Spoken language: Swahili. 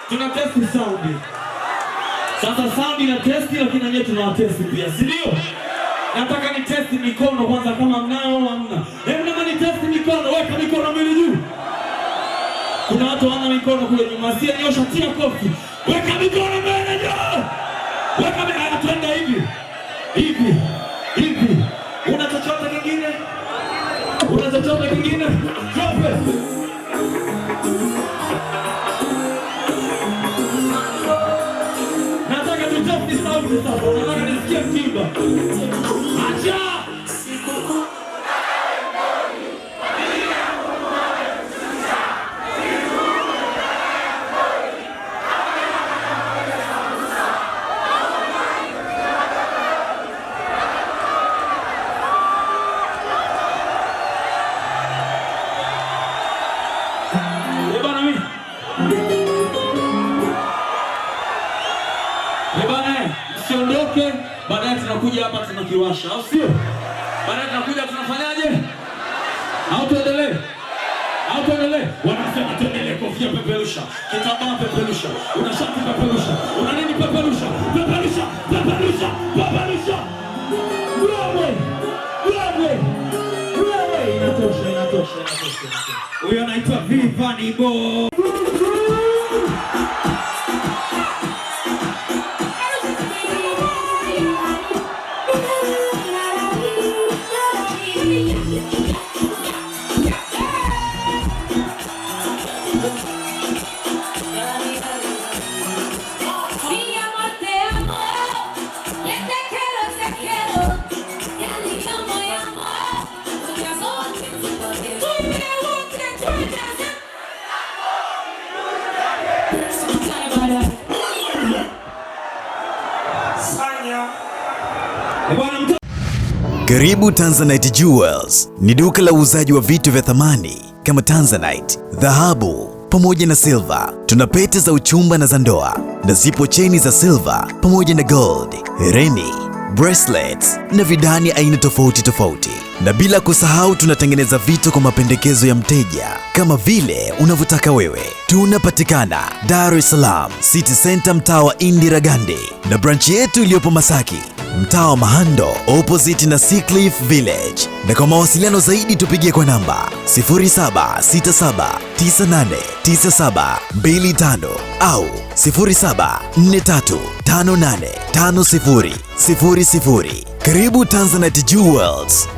Tuna testi sound. Sasa sound ina testi lakini nyewe tuna testi pia, si ndio? Nataka ni testi mikono kwanza kama mnao au hamna. Hebu kama ni testi mikono, weka mikono mbele juu. Kuna watu wana mikono kule nyuma, si nyosha tia kofi. Weka mikono mbele juu. Weka mikono twende hivi. Hivi. Hivi. Una chochote kingine? Una chochote kingine? Drop it. Nataka tutafute sauti sasa. Nataka nisikie mkiba. Acha! Siondoke, baadaye tunakuja hapa tunakiwasha, au sio? Baadaye tunakuja tunafanyaje? Au tuendelee? Au tuendelee? Wanasema tuendelee, kofia peperusha, kitambaa peperusha, una shati peperusha, una nini peperusha, peperusha, peperusha, peperusha. Wewe! Wewe! Wewe! Inatosha, inatosha, inatosha. Huyo anaitwa Rayvanny boy. Karibu Tanzanite Jewels, ni duka la uuzaji wa vitu vya thamani kama Tanzanite, dhahabu pamoja na silver. Tuna pete za uchumba na za ndoa, na zipo cheni za silver pamoja na gold, hereni, bracelets na vidani aina tofauti tofauti. Na bila kusahau tunatengeneza vitu kwa mapendekezo ya mteja kama vile unavyotaka wewe. Tunapatikana Dar es Salaam City Center, mtaa wa Indira Gandhi, na branch yetu iliyopo Masaki, mtaa wa Mahando opposite na Seacliff Village. Na kwa mawasiliano zaidi tupigie kwa namba 0767989725 au 0743585000. Karibu Tanzanite Jewels.